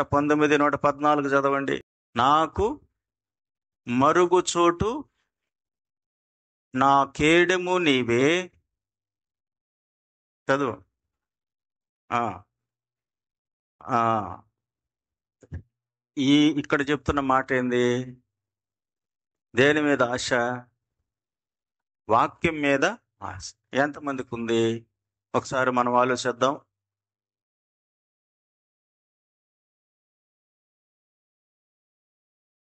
119, 114 చదవండి. నాకు మరుగుచోటు నా కేడెము నీవే. చదువు. ఆ, ఆ, ఇక్కడ చెప్తున్న మాట ఏంది? దేని మీద ఆశ? వాక్యం మీద ఆశ. ఎంతమందికి ఉంది? ఒకసారి మనం ఆలోచిద్దాం.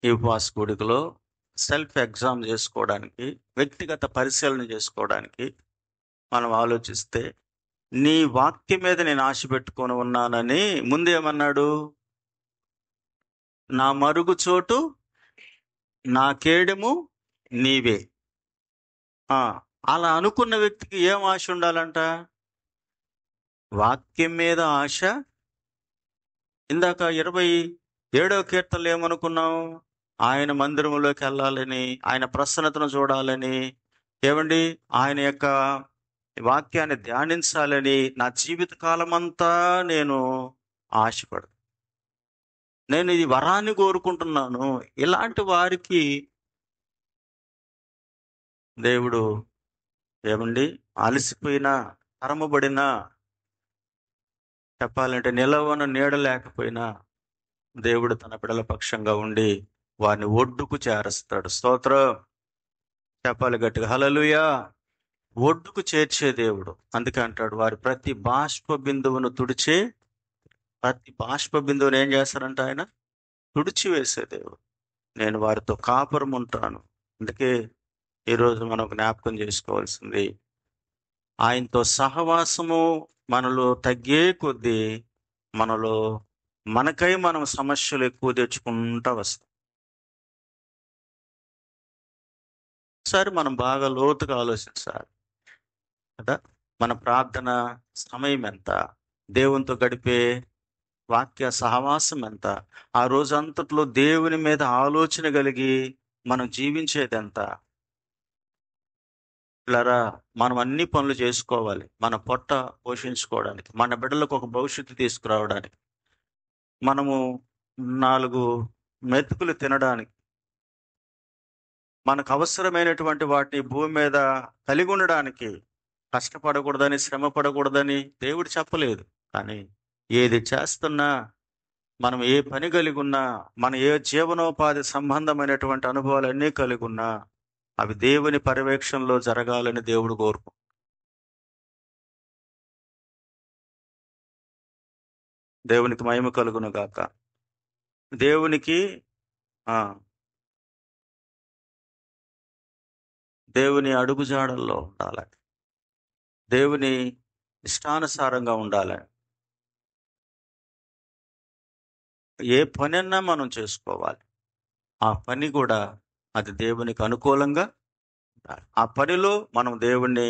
ఈ ఉపవాస కూడికలో సెల్ఫ్ ఎగ్జామ్ చేసుకోవడానికి, వ్యక్తిగత పరిశీలన చేసుకోవడానికి మనం ఆలోచిస్తే, నీ వాక్యం మీద నేను ఆశ పెట్టుకొని ఉన్నానని ముందేమన్నాడు? నా మరుగు చోటు నా కేడెము నీవే. అలా అనుకున్న వ్యక్తికి ఏం ఆశ ఉండాలంట? వాక్యం మీద ఆశ. ఇందాక 27వ కీర్తనలో ఏమనుకున్నాం? ఆయన మందిరంలోకి వెళ్ళాలని, ఆయన ప్రసన్నతను చూడాలని, ఏమండి ఆయన యొక్క వాక్యాన్ని ధ్యానించాలని నా జీవిత కాలమంతా నేను ఆశపడు. నేను ఈ వరాన్ని కోరుకుంటున్నాను. ఇలాంటి వారికి దేవుడు ఏమండి అలసిపోయినా, తరమబడినా, చెప్పాలంటే నిలవన నీడ లేకపోయినా దేవుడు తన బిడ్డల పక్షంగా ఉండి వారిని ఒడ్డుకు చేరుస్తాడు. స్తోత్రం చెప్పాలి గట్టిగా, హల్లెలూయా. ఒడ్డుకు చేర్చే దేవుడు. అందుకే అంటాడు, వారి ప్రతి బాష్ప బిందువును తుడిచే, ప్రతి బాష్ప బిందువును ఏం చేస్తారంట? ఆయన తుడిచి వేసే దేవుడు. నేను వారితో కాపురం ఉంటాను. అందుకే ఈరోజు మనం జ్ఞాపకం చేసుకోవాల్సింది, ఆయనతో సహవాసము మనలో తగ్గే కొద్దీ మనకై మనం సమస్యలు ఎక్కువ తెచ్చుకుంటా వస్తాం. ఒకసారి మనం బాగా లోతుగా ఆలోచించాలి కదా. మన ప్రార్థన సమయం ఎంత? దేవునితో గడిపే వాక్య సహవాసం ఎంత? ఆ రోజంతట్లో దేవుని మీద ఆలోచన కలిగి మనం జీవించేది ఎంత? ఇలారా మనం అన్ని పనులు చేసుకోవాలి, మన పొట్ట పోషించుకోవడానికి, మన బిడ్డలకు ఒక భవిష్యత్తు తీసుకురావడానికి, మనము 4 మెతుకులు తినడానికి, మనకు అవసరమైనటువంటి వాటిని భూమి మీద కలిగి ఉండడానికి కష్టపడకూడదని, శ్రమ పడకూడదని దేవుడు చెప్పలేదు. కానీ ఏది చేస్తున్నా, మనం ఏ పని కలిగి ఉన్నా, మన ఏ జీవనోపాధి సంబంధమైనటువంటి అనుభవాలన్నీ కలిగి ఉన్నా, అవి దేవుని పర్యవేక్షణలో జరగాలని దేవుడు కోరుకు. దేవునికి మహిమ కలుగును గాక. దేవునికి దేవుని అడుగుజాడల్లో ఉండాలని, దేవుని ఇష్టానుసారంగా ఉండాలని, ఏ పనన్నా మనం చేసుకోవాలి. ఆ పని కూడా అది దేవునికి అనుకూలంగా ఉండాలి. ఆ పనిలో మనం దేవుణ్ణి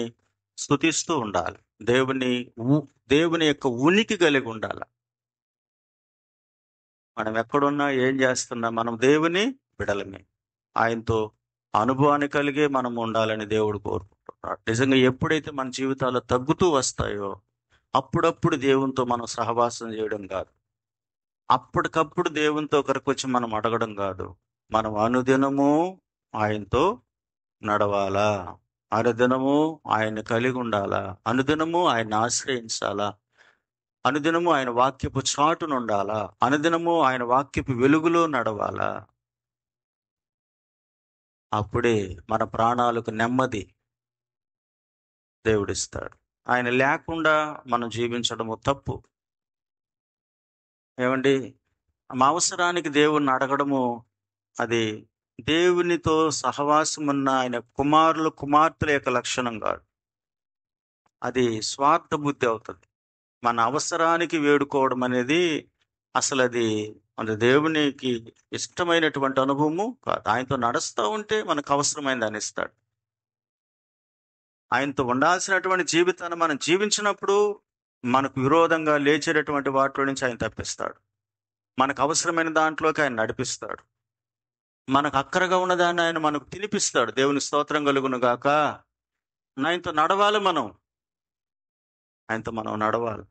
స్తుతిస్తూ ఉండాలి. దేవుని యొక్క ఉనికి కలిగి ఉండాలి. మనం ఎక్కడున్నా, ఏం చేస్తున్నా, మనం దేవుని బిడలమే. ఆయనతో అనుభవాన్ని కలిగే మనం ఉండాలని దేవుడు కోరుకుంటున్నాడు. నిజంగా ఎప్పుడైతే మన జీవితాలు తగ్గుతూ వస్తాయో అప్పుడప్పుడు దేవునితో మనం సహవాసం చేయడం కాదు, అప్పటికప్పుడు దేవునితో ఒకరికి వచ్చి మనం అడగడం కాదు, మనం అనుదినము ఆయనతో నడవాలా, అనుదినము ఆయన్ని కలిగి ఉండాలా, అనుదినము ఆయన్ని ఆశ్రయించాలా, అనుదినము ఆయన వాక్యపు చాటును ఉండాలా, అనుదినము ఆయన వాక్యపు వెలుగులో నడవాలా. అప్పుడే మన ప్రాణాలకు నెమ్మది దేవుడిస్తాడు. ఆయన లేకుండా మనం జీవించడము తప్పు. ఏమండి, మా అవసరానికి దేవుణ్ణి అడగడము అది దేవునితో సహవాసం ఉన్న ఆయన కుమార్తెల యొక్క లక్షణం కాదు. అది స్వార్థ బుద్ధి అవుతుంది. మన అవసరానికి వేడుకోవడం అనేది అసలు అది మన దేవునికి ఇష్టమైనటువంటి అనుభవము కాదు. ఆయనతో నడుస్తూ ఉంటే మనకు అవసరమైంది అని ఇస్తాడు. ఆయనతో ఉండాల్సినటువంటి జీవితాన్ని మనం జీవించినప్పుడు మనకు విరోధంగా లేచేటటువంటి వాటిలో నుంచి ఆయన తప్పిస్తాడు. మనకు అవసరమైన దాంట్లోకి ఆయన నడిపిస్తాడు. మనకు అక్కరగా ఉన్నదాన్ని ఆయన మనకు తినిపిస్తాడు. దేవుని స్తోత్రం కలుగును గాక. ఆయనతో నడవాలి, ఆయనతో మనం నడవాలి.